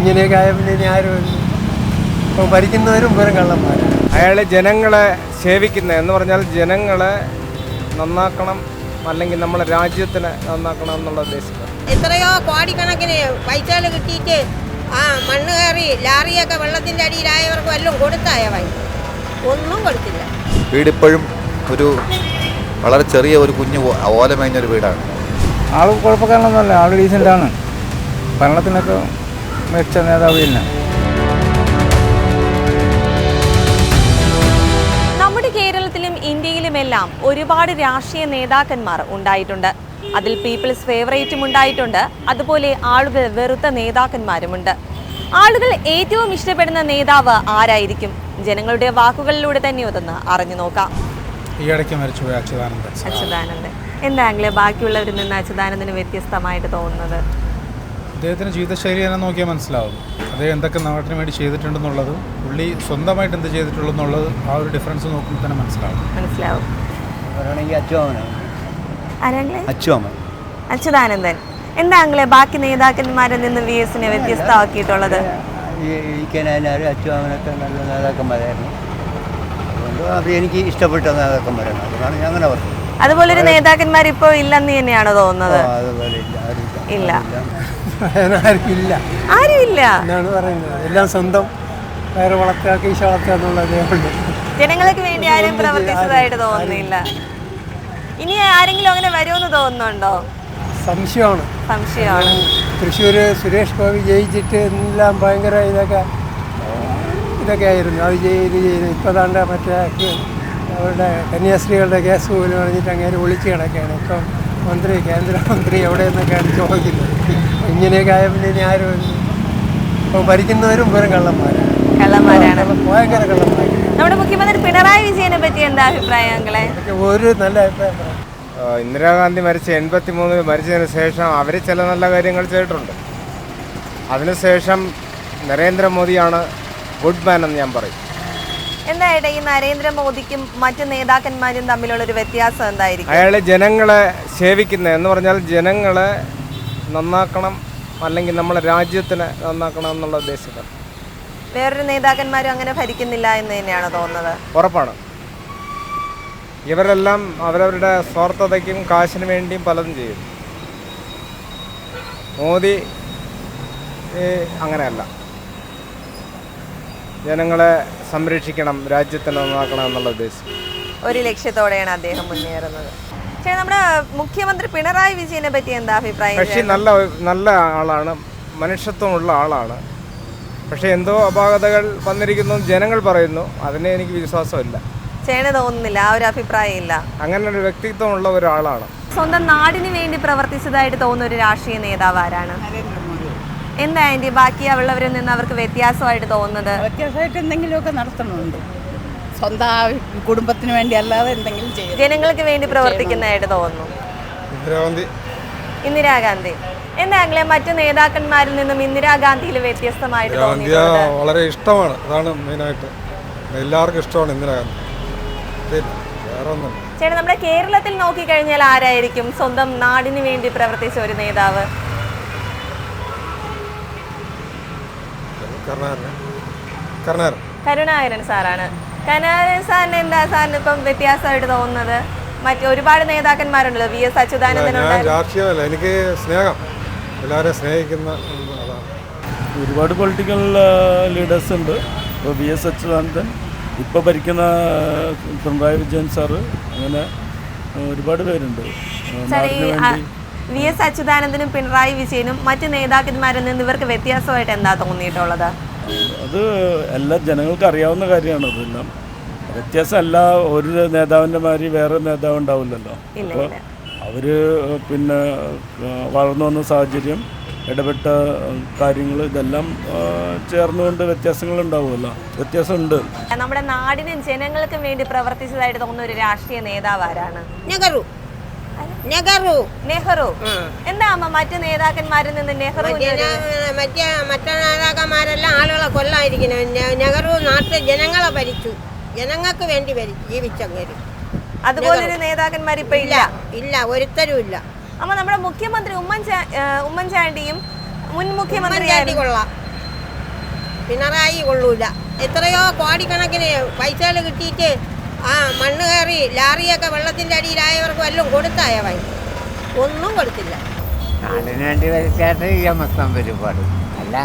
ഇങ്ങനെയൊക്കെ ആയ പിന്നെ ഇനി ആരും ഇപ്പോൾ ഭരിക്കുന്നവരും വെറും കള്ളന്മാർ. അയാൾ ജനങ്ങളെ സേവിക്കുന്ന എന്ന് പറഞ്ഞാൽ ജനങ്ങളെ നന്നാക്കണം, അല്ലെങ്കിൽ നമ്മളെ രാജ്യത്തിനെ നന്നാക്കണം എന്നുള്ള ഉദ്ദേശിക്കുന്നത്. എത്രയോ കോടിക്കണക്കിന് പൈസകൾ കിട്ടിയിട്ട് മണ്ണ് കയറി ലാറിയൊക്കെ വെള്ളത്തിൻ്റെ അടിയിലായവർക്ക് വല്ലതും കൊടുത്തായവായി ഒന്നും കൊടുത്തില്ല. വീടിപ്പോഴും ഒരു വളരെ ചെറിയ ഒരു കുഞ്ഞു ഓലമേഞ്ഞൊരു വീടാണ്. ആൾ കുഴപ്പക്കാരനൊന്നുമല്ല, ആൾ ഡീസൻ്റാണ്. ഭരണത്തിനൊക്കെ മെച്ച നേതാവ് തന്നെ. നമ്മുടെ കേരളത്തിലും ഇന്ത്യയിലുമെല്ലാം ഒരുപാട് രാഷ്ട്രീയ നേതാക്കന്മാർ ഉണ്ടായിട്ടുണ്ട്. അതിൽ പീപ്പിൾസ് ഫേവറേറ്റും ഉണ്ടായിട്ടുണ്ട്, അതുപോലെ ആളുകൾ വെറുത്ത നേതാക്കന്മാരുമുണ്ട്. ആളുകൾ ഏറ്റവും ഇഷ്ടപ്പെടുന്ന നേതാവ് ആരായിരിക്കും? ജനങ്ങളുടെ വാക്കുകളിലൂടെ തന്നെ അതൊന്ന് അറിഞ്ഞു നോക്കാം. ഈയിടയ്ക്ക് മരിച്ചുപോയ അച്യുതാനന്ദൻ. എന്താണെങ്കിലും ബാക്കിയുള്ളവരിൽ നിന്ന് അച്യുതാനന്ദന് വ്യത്യസ്തമായിട്ട് തോന്നുന്നത്? അദ്ദേഹത്തിൻ്റെ ജീവിതശൈലി തന്നെ നോക്കിയാൽ മനസ്സിലാവും. അദ്ദേഹം എന്തൊക്കെ നാട്ടിന് വേണ്ടി ചെയ്തിട്ടുണ്ടെന്നുള്ളത്, പുള്ളി സ്വന്തമായിട്ട് എന്ത് ചെയ്തിട്ടുള്ളൂ എന്നുള്ളത് ആ ഒരു ഡിഫറൻസ് നോക്കുമ്പോൾ തന്നെ മനസ്സിലാവും. അച്യുതാനന്ദൻ. എന്താണെങ്കിലേ ബാക്കി നേതാക്കന്മാരിൽ നിന്ന് VS-നെ വ്യത്യസ്തമാക്കിയിട്ടുള്ളത്? അച്യുതാനൊക്കെ നല്ല നേതാക്കന്മാരായിരുന്നു. അതുകൊണ്ട് അത് എനിക്ക് ഇഷ്ടപ്പെട്ട നേതാക്കന്മാരാണ്. അതാണ് ഞാൻ അങ്ങനെ പറഞ്ഞത്. അതുപോലെ ഒരു നേതാക്കന്മാർ ഇപ്പോൾ ഇല്ലെന്ന് തന്നെയാണോ തോന്നുന്നത്? ഇല്ല, ആരുമില്ല എന്നാണ് പറയുന്നത്. എല്ലാം സ്വന്തം വയറ് വളർത്തുക, കീശ വളർത്തുക എന്നുള്ളതേ ഉള്ളൂ. ജനങ്ങൾക്ക് വേണ്ടി ആരും പ്രവർത്തിച്ചതായിട്ട് തോന്നുന്നില്ല. ഇനി ആരെങ്കിലും അങ്ങനെ വരുമെന്ന് തോന്നുന്നുണ്ടോ? സംശയമാണ്. തൃശ്ശൂർ സുരേഷ് ഗോപി ജയിച്ചിട്ട് എല്ലാം ഭയങ്കര ഇതൊക്കെ ആയിരുന്നു. അത് ചെയ്ത് ഇപ്പോൾ താണ്ട മറ്റേ അവരുടെ കന്യാസ്ത്രീകളുടെ കേസ് പോലും പറഞ്ഞിട്ട് അങ്ങനെ ഒളിച്ച് കിടക്കുകയാണ്. ഇപ്പം കേന്ദ്രമന്ത്രി എവിടെയെന്നൊക്കെയാണ് ചോദിക്കുന്നത്. ഇങ്ങനെയൊക്കെ ആയ പിന്നെ ഇനി ആരും ഇപ്പോൾ ഭരിക്കുന്നവരും വെറും കള്ളന്മാരാണ്. ഭയങ്കര കള്ളന്മാർ. നമ്മുടെ മുഖ്യമന്ത്രി പിണറായി വിജയനെ പറ്റി എന്താ അഭിപ്രായങ്ങളെ? ഒരു നല്ല അഭിപ്രായം. ഇന്ദിരാഗാന്ധി 83 മരിച്ചതിന് ശേഷം അവർ ചില നല്ല കാര്യങ്ങൾ ചെയ്തിട്ടുണ്ട്. അതിനുശേഷം നരേന്ദ്രമോദിയാണ് ഗുഡ് മാൻ എന്ന് ഞാൻ പറയും. എന്തായിട്ട് ഈ നരേന്ദ്രമോദിക്കും മറ്റു നേതാക്കന്മാരും തമ്മിലുള്ളൊരു വ്യത്യാസം എന്തായിരിക്കും? അയാൾ ജനങ്ങളെ സേവിക്കുന്ന എന്ന് പറഞ്ഞാൽ ജനങ്ങളെ നന്നാക്കണം, അല്ലെങ്കിൽ നമ്മളെ രാജ്യത്തിനെ നന്നാക്കണം എന്നുള്ള ഉദ്ദേശിക്കുന്നത്. വേറൊരു നേതാക്കന്മാരും അങ്ങനെ ഭരിക്കുന്നില്ല എന്ന് തന്നെയാണോ തോന്നുന്നത്? ഉറപ്പാണ്. ഇവരെല്ലാം അവരവരുടെ സ്വാർത്ഥതയ്ക്കും കാശിന് വേണ്ടിയും പലതും ചെയ്യും. മോദി അങ്ങനെയല്ല. ജനങ്ങളെ സംരക്ഷിക്കണം, രാജ്യത്തിനെ നന്നാക്കണം എന്നുള്ള ഉദ്ദേശം, ഒരു ലക്ഷ്യത്തോടെയാണ് അദ്ദേഹം മുന്നേറുന്നത്. പക്ഷേ നമ്മുടെ മുഖ്യമന്ത്രി പിണറായി വിജയനെ പറ്റി എന്താ അഭിപ്രായം? പക്ഷേ നല്ല ആളാണ്, മനുഷ്യത്വമുള്ള ആളാണ്. പക്ഷേ എന്തോ അപാകതകൾ വന്നിരിക്കുന്നു ജനങ്ങൾ പറയുന്നു. അതിനെ എനിക്ക് വിശ്വാസമില്ല. ചേട്ടന് തോന്നുന്നില്ല? ആ ഒരു അഭിപ്രായം ഇല്ല? അങ്ങനെ ഒരു വ്യക്തിത്വമുള്ള ഒരാളാണ്. സ്വന്തം നാടിന് വേണ്ടി പ്രവർത്തിച്ചതായിട്ട് തോന്നുന്ന ഒരു രാഷ്ട്രീയ നേതാവ് ആരാണ്? എന്താ ആൻറ്റി ബാക്കി ഉള്ളവരിൽ നിന്ന് അവർക്ക് വ്യത്യാസമായിട്ട് തോന്നുന്നത്? വ്യത്യാസമായിട്ട് എന്തെങ്കിലുമൊക്കെ നടത്തണമുണ്ട്. സ്വന്തം കുടുംബത്തിന് വേണ്ടി അല്ലാതെ എന്തെങ്കിലും ചെയ്യും. ജനങ്ങൾക്ക് വേണ്ടി പ്രവർത്തിക്കുന്നതായിട്ട് തോന്നുന്നു. ഇന്ദിരാഗാന്ധി. എന്താണെങ്കിലും മറ്റു നേതാക്കന്മാരിൽ നിന്നും ഇന്ദിരാഗാന്ധിയിൽ വ്യത്യസ്തമായിട്ട് തോന്നിയിട്ടുണ്ട്. വളരെ ഇഷ്ടമാണ്, അതാണ് മെയിനായിട്ട്. എല്ലാവർക്കും ഇഷ്ടമാണ് ഇന്ദിരാഗാന്ധി. ചേട്ടാ, നമ്മുടെ കേരളത്തിൽ നോക്കിക്കഴിഞ്ഞാൽ ആരായിരിക്കും സ്വന്തം നാടിന് വേണ്ടി പ്രവർത്തിച്ച ഒരു നേതാവ്? കരുണാകരൻ സാറാണ്. കരുണാകരൻ സാറിന് എന്താ സാറിന് ഇപ്പം വ്യത്യാസമായിട്ട് തോന്നുന്നത്? മറ്റു ഒരുപാട് നേതാക്കന്മാരുണ്ടല്ലോ. VS അച്യുതാനന്ദനുണ്ട്. രാഷ്ട്രീയമല്ല, എനിക്ക് സ്നേഹം, എല്ലാവരെയും സ്നേഹിക്കുന്ന ഒരുപാട് പൊളിറ്റിക്കൽ ലീഡേഴ്സ് ഉണ്ട്. ഇപ്പോൾ VS അച്യുതാനന്ദൻ, ഇപ്പോൾ ഭരിക്കുന്ന പിണറായി വിജയൻ സാറ്, അങ്ങനെ ഒരുപാട് പേരുണ്ട്. VS അച്യുതാനന്ദനും പിണറായി വിജയനും മറ്റു നേതാക്കന്മാരിൽ നിന്ന് ഇവർക്ക് വ്യത്യാസമായിട്ട് എന്താ തോന്നിയിട്ടുള്ളത്? അത് എല്ലാ ജനങ്ങൾക്ക് അറിയാവുന്ന കാര്യമാണ്. അതെല്ലാം വ്യത്യാസമല്ല. ഒരു നേതാവിൻ്റെ മാതിരി വേറെ നേതാവ് ഉണ്ടാവില്ലല്ലോ. അപ്പോൾ അവർ പിന്നെ വളർന്നു വന്ന സാഹചര്യം, ഇടപെട്ട കാര്യങ്ങൾ, ഇതെല്ലാം ചേർന്നുകൊണ്ട് വ്യത്യാസങ്ങൾ ഉണ്ടാവുമല്ലോ. വ്യത്യാസമുണ്ട്. നമ്മുടെ നാടിനും ജനങ്ങൾക്കും വേണ്ടി പ്രവർത്തിച്ചതായിട്ട് തോന്നുന്ന ഒരു രാഷ്ട്രീയ നേതാവ് ആരാണ്? നെഹ്റു. എന്താ അമ്മ മറ്റു നേതാക്കന്മാരിൽ നിന്ന് നെഹ്റു? മറ്റു നേതാക്കന്മാരെല്ലാം ആളുകളെ കൊല്ലായിരിക്കണം. നെഹ്റു നാട്ടിൽ ജനങ്ങളെ ഭരിച്ചു, ജനങ്ങൾക്ക് വേണ്ടി ജീവിച്ചങ്ങേര്. അതുപോലൊരു നേതാക്കന്മാർ ഇപ്പൊ ഇല്ല, ഒരുത്തരും ഇല്ല. അമ്മ നമ്മുടെ മുഖ്യമന്ത്രി ഉമ്മൻചാണ്ടിയും മുൻ മുഖ്യമന്ത്രി കൊള്ളാം. പിണറായി കൊള്ളൂല. എത്രയോ കോടിക്കണക്കിന് പൈസകൾ കിട്ടിയിട്ട് ആ മണ്ണ് കയറി ലാറിയൊക്കെ വെള്ളത്തിൻ്റെ അടിയിലായവർക്ക് വല്ലതും കൊടുത്തായവൻ ഒന്നും കൊടുത്തില്ല. നാടിന് വേണ്ടി വരച്ചായിട്ട് ഈ മൊത്തം പരിപാടി അല്ല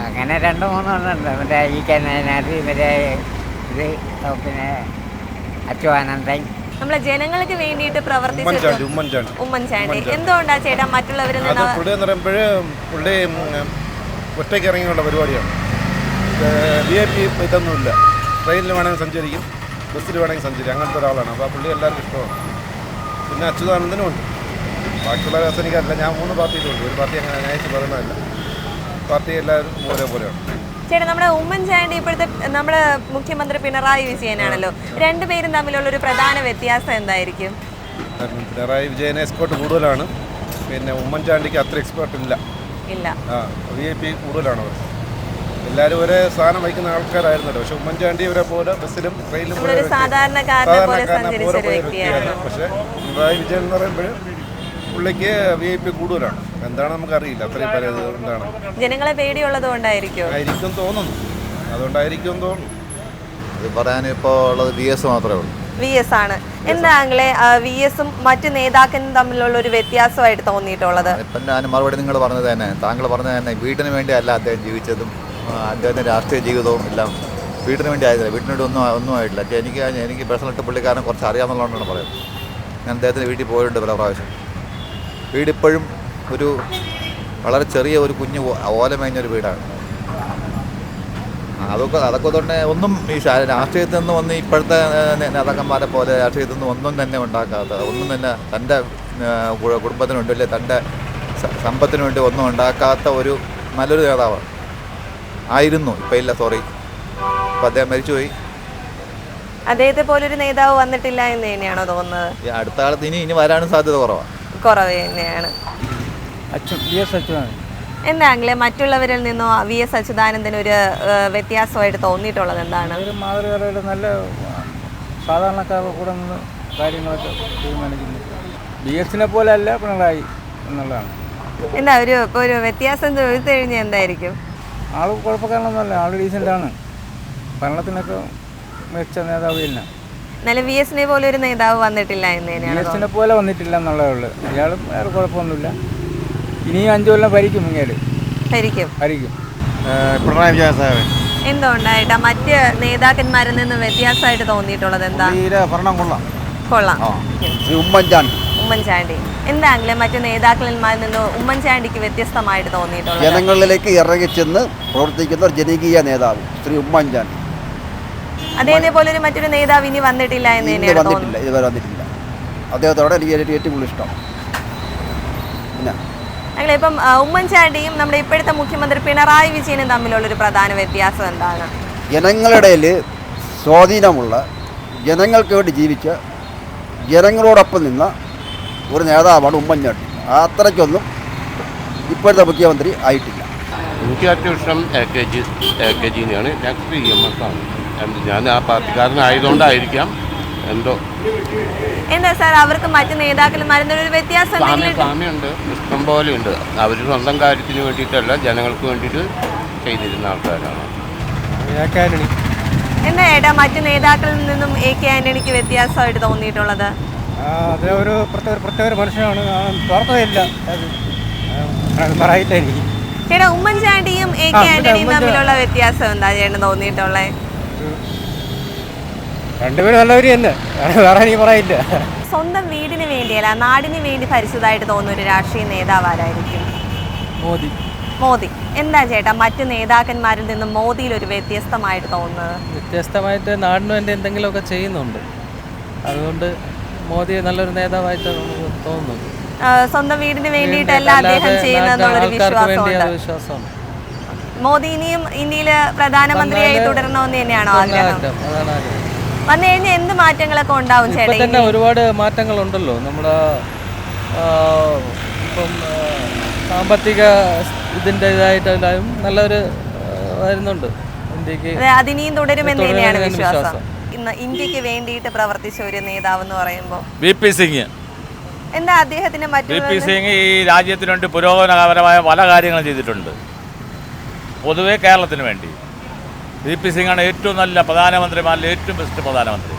അങ്ങനെ 2-3 ഉണ്ട്. മറ്റേ ഈ കനാനാട് മറ്റേ ഇത് പിന്നെ അച്യുതാനന്ദൻ നമ്മളെ ജനങ്ങൾക്ക് വേണ്ടിയിട്ട് പ്രവർത്തിച്ചിട്ടുണ്ട്. ഉമ്മൻചാണ്ടി എന്തുകൊണ്ടാ ചേട്ടാ മറ്റുള്ളവരിൽ നിന്ന്? പുള്ളി എന്ന് പറയുമ്പോൾ പുള്ളി ഒറ്റയ്ക്ക് ഇറങ്ങിയുള്ള പരിപാടിയാണ്. VIP ഇതൊന്നുമില്ല. ട്രെയിനിൽ വേണമെങ്കിൽ സഞ്ചരിക്കും, ബസ്സിൽ വേണമെങ്കിൽ സഞ്ചരിക്കും, അങ്ങനത്തെ ഒരാളാണ്. അപ്പോൾ പുള്ളി എല്ലാവർക്കും ഇഷ്ടമാണ്. പിന്നെ അച്യുതാനന്ദനും ഉണ്ട്. ബാക്കിയുള്ള ദിവസം എനിക്കറിയില്ല. ഞാൻ 3 പാർട്ടിയിലുണ്ട്. ഒരു പാർട്ടി അങ്ങനെ അന്യായിച്ച് പറയുന്നതല്ല. പാർട്ടി എല്ലാവരും ഒരേപോലെയാണ്. ചേട്ടാ നമ്മുടെ ഉമ്മൻചാണ്ടി ഇപ്പോഴത്തെ നമ്മുടെ മുഖ്യമന്ത്രി പിണറായി വിജയനാണല്ലോ. രണ്ടുപേരും തമ്മിലുള്ള ഒരു പ്രധാന വ്യത്യാസം എന്തായിരിക്കും? പിണറായി വിജയന് എക്സ്പേർട്ട് കൂടുതലാണ്. പിന്നെ ഉമ്മൻചാണ്ടിക്ക് അത്ര എക്സ്പേർട്ട് ഇല്ല. VIP കൂടുതലാണ് അവർ. എല്ലാവരും ഒരേ സ്ഥാനം വഹിക്കുന്ന ആൾക്കാരായിരുന്നല്ലോ. പക്ഷെ ഉമ്മൻചാണ്ടി ഇവരെ പോലെ ബസ്സിലും ട്രെയിനിലും സാധാരണക്കാരനെ പോലെ സഞ്ചരിച്ച ഒരു വ്യക്തിയാണ്. പക്ഷെ പിണറായി വിജയൻ എന്ന് പറയുമ്പോൾ പുള്ളിക്ക് VIP കൂടുതലാണ്. എന്താണ് നമുക്കറിയില്ല. അത്രയും പറയുന്നത് എന്താണ് ജനങ്ങളെ പേടിയുള്ളത് കൊണ്ടായിരിക്കും തോന്നുന്നു. അതുകൊണ്ടായിരിക്കും തോന്നുന്നു. ഇത് പറയാൻ ഇപ്പോൾ ഉള്ളത് VS മാത്രമേ ഉള്ളൂ. VS ആണ്. എന്താങ്ങളെ VSഉം മറ്റു നേതാക്കളും തമ്മിലുള്ള ഒരു വ്യത്യാസമായിട്ട് തോന്നിയിട്ടുള്ളത്? ഇപ്പം ഞാൻ മറുപടി നിങ്ങൾ പറഞ്ഞത് തന്നെ, താങ്കൾ പറഞ്ഞത് തന്നെ, വീട്ടിന് വേണ്ടിയല്ല അദ്ദേഹം ജീവിച്ചതും അദ്ദേഹത്തിൻ്റെ രാഷ്ട്രീയ ജീവിതവും എല്ലാം വീട്ടിന് വേണ്ടി ആയിരുന്നില്ല. വീട്ടിന് വേണ്ടി ഒന്നും ആയിട്ടില്ല. എനിക്ക് പേഴ്സണലായിട്ട് പുള്ളിക്കാരൻ കുറച്ച് അറിയാമെന്നുള്ളതുകൊണ്ടാണ് പറയുന്നത്. ഞാൻ അദ്ദേഹത്തിൻ്റെ വീട്ടിൽ പോയിട്ടുണ്ട് പല പ്രാവശ്യം. വീടിപ്പോഴും ഒരു വളരെ ചെറിയ ഒരു കുഞ്ഞു ഓല മേഞ്ഞൊരു വീടാണ്. അതൊക്കെ തന്നെ ഒന്നും ഈ രാഷ്ട്രീയത്തിൽ നിന്ന് വന്ന് ഇപ്പോഴത്തെ നേതാക്കന്മാരെ പോലെ രാഷ്ട്രീയത്തിൽ നിന്ന് ഒന്നും തന്നെ ഉണ്ടാക്കാത്ത, ഒന്നും തന്നെ തൻ്റെ കുടുംബത്തിന് വേണ്ടി അല്ലെ തൻ്റെ സമ്പത്തിന് വേണ്ടി ഒന്നും ഉണ്ടാക്കാത്ത ഒരു നല്ലൊരു നേതാവാണ് ആയിരുന്നു. ഇപ്പം ഇല്ല, സോറി, ഇപ്പം അദ്ദേഹം മരിച്ചുപോയി. അദ്ദേഹത്തെ പോലൊരു നേതാവ് വന്നിട്ടില്ല എന്ന് തന്നെയാണോ തോന്നുന്നത്? അടുത്ത കാലത്ത് ഇനി വരാനും സാധ്യത കുറവ് തന്നെയാണ്. എന്താണെങ്കിലേ മറ്റുള്ളവരിൽ നിന്നോ VS അച്യുതാനന്ദന് ഒരു വ്യത്യാസമായിട്ട് തോന്നിയിട്ടുള്ളത് എന്താണ്? ഒരു മാതൃകയുടെ നല്ല സാധാരണക്കാരുടെ കൂടെ നിന്ന് കാര്യങ്ങളൊക്കെ തീരുമാനിക്കുന്നു. VSനെ പോലെ അല്ല പിണറായി എന്നുള്ളതാണ്. എന്താ ഒരു വ്യത്യാസം ചോദിച്ചു കഴിഞ്ഞാൽ എന്തായിരിക്കും? ആൾ കുഴപ്പക്കാരനൊന്നുമല്ല, ആൾ ഡീസൻ്റാണ്. ഭരണത്തിനൊക്കെ മികച്ച നേതാവ് തന്നെ. എന്നാലും VSനെ പോലെ ഒരു നേതാവ് വന്നിട്ടില്ല എന്ന് തന്നെയാണ്. VSനെ പോലെ വന്നിട്ടില്ല എന്നുള്ളതേ ഉള്ളൂ. അയാളും വേറെ കുഴപ്പമൊന്നുമില്ല. ഇനിയും 5 കൊല്ലം ഭരിക്കും. ഭരിക്കും പിണറായി വിജയൻ സാഹേബ്. എന്തുകൊണ്ടായിട്ടാ മറ്റ് നേതാക്കന്മാരിൽ നിന്ന് വ്യത്യാസമായിട്ട് തോന്നിയിട്ടുള്ളത്? എന്താ? ഭരണം കൊള്ളാം. ഉമ്മൻചാണ്ടി എന്താണെങ്കിലും മറ്റു നേതാക്കളിൽ നിന്ന് ഉമ്മൻചാണ്ടിക്ക് വ്യത്യസ്തമായിട്ട് തോന്നിയിട്ടുള്ളത്? ജനങ്ങളിലേക്ക് ഇറങ്ങിച്ചെന്ന് പ്രവർത്തിക്കുന്ന ഒരു ജനകീയ നേതാവ് ശ്രീ ഉമ്മൻചാണ്ടി. അദ്ദേഹത്തെ പോലെ മറ്റൊരു നേതാവ് ഇനി വന്നിട്ടില്ല എന്ന് തന്നെയാണ് തോന്നുന്നത്. ഇതുവരെ വന്നിട്ടില്ല. അദ്ദേഹത്തോടെ എനിക്ക് ഏറ്റവും കൂടുതൽ ഇഷ്ടം. ഇപ്പം ഉമ്മൻചാണ്ടിയും നമ്മുടെ ഇപ്പോഴത്തെ മുഖ്യമന്ത്രി പിണറായി വിജയനും തമ്മിലുള്ളൊരു പ്രധാന വ്യത്യാസം എന്താണ്? ജനങ്ങളുടെ സ്വാധീനമുള്ള, ജനങ്ങൾക്ക് വേണ്ടി ജീവിച്ച, ജനങ്ങളോടൊപ്പം നിന്ന ഒരു നേതാവാണ് ഉമ്മൻചാണ്ടി. അത്രയ്ക്കൊന്നും ഇപ്പോഴത്തെ മുഖ്യമന്ത്രി ആയിട്ടില്ല. എനിക്ക് ഏറ്റവും ഇഷ്ടം AKG-നെയാണ്. നെക്സ്റ്റ് EMS ആണ്. ഞാൻ ആ പാർട്ടിക്കാരനായതുകൊണ്ടായിരിക്കാം എന്തോ. എന്താ സാർ അവർക്ക് മറ്റു നേതാക്കന്മാരുടെ ഒരു വ്യത്യാസം? സാമ്യമുണ്ട്, ഇഷ്ടം പോലെ ഉണ്ട്. അവർ സ്വന്തം കാര്യത്തിന് വേണ്ടിയിട്ടല്ല, ജനങ്ങൾക്ക് വേണ്ടിയിട്ട് ചെയ്തിരുന്ന ആൾക്കാരാണ്. എന്താ ഏട്ടാ മറ്റു നേതാക്കളിൽ നിന്നും AK ആന്റണിക്ക് വ്യത്യാസമായിട്ട് തോന്നിയിട്ടുള്ളത്? ഒരു പ്രത്യേക മനുഷ്യനാണ്. ചേട്ടാ ഉമ്മൻചാണ്ടിയും AK ആന്റണിയും തമ്മിലുള്ള വ്യത്യാസം എന്താ ചേട്ടന് തോന്നിയിട്ടുള്ളത്? രണ്ടുപേരും നല്ലവര് തന്നെ, വേറെ എനിക്ക് പറയില്ല. സ്വന്തം വീടിന് വേണ്ടിയല്ല നാടിന് വേണ്ടി ഭരിച്ചതായിട്ട് തോന്നുന്ന ഒരു രാഷ്ട്രീയ നേതാവ് ആരായിരിക്കും? മോദി. എന്താ ചേട്ടാ മറ്റു നേതാക്കന്മാരിൽ നിന്നും മോദിയിൽ ഒരു വ്യത്യസ്തമായിട്ട് തോന്നുന്നത്? വ്യത്യസ്തമായിട്ട് നാടിന് വേണ്ടി എന്തെങ്കിലുമൊക്കെ ചെയ്യുന്നുണ്ട്. അതുകൊണ്ട് മോദി നല്ലൊരു നേതാവായിട്ട് നമുക്ക് തോന്നുന്നു. സ്വന്തം വീടിന് വേണ്ടിയിട്ടല്ല അദ്ദേഹം ചെയ്യുന്നതെന്നുള്ളൊരു വിശ്വാസമാണ്. മോദി ഇനിയും ഇന്ത്യയില് പ്രധാനമന്ത്രിയായി തുടരണമെന്ന് തന്നെയാണോ ആഗ്രഹം? വന്നു കഴിഞ്ഞാൽ എന്ത് മാറ്റങ്ങളൊക്കെ ഉണ്ടാവും ചേട്ടാ? തന്നെ ഒരുപാട് മാറ്റങ്ങളുണ്ടല്ലോ. നമ്മുടെ ഇപ്പം സാമ്പത്തിക ഇതിൻ്റെ ഇതായിട്ടെല്ലാം നല്ലൊരു വരുന്നുണ്ട് ഇന്ത്യക്ക്. അതിനെയും തുടരുമെന്ന് തന്നെയാണ് വിശ്വാസം. ഇന്ന് ഇന്ത്യക്ക് വേണ്ടിയിട്ട് പ്രവർത്തിച്ച ഒരു നേതാവ് എന്ന് പറയുമ്പോൾ VP സിംഗ്. എന്താ അദ്ദേഹത്തിന് VP സിംഗ് ഈ രാജ്യത്തിന് വേണ്ടി പുരോഗമനപരമായ പല കാര്യങ്ങളും ചെയ്തിട്ടുണ്ട്. പൊതുവെ കേരളത്തിന് വേണ്ടി വി പി സിംഗാണ് ഏറ്റവും നല്ല പ്രധാനമന്ത്രിമാരിൽ ഏറ്റവും ബെസ്റ്റ് പ്രധാനമന്ത്രി.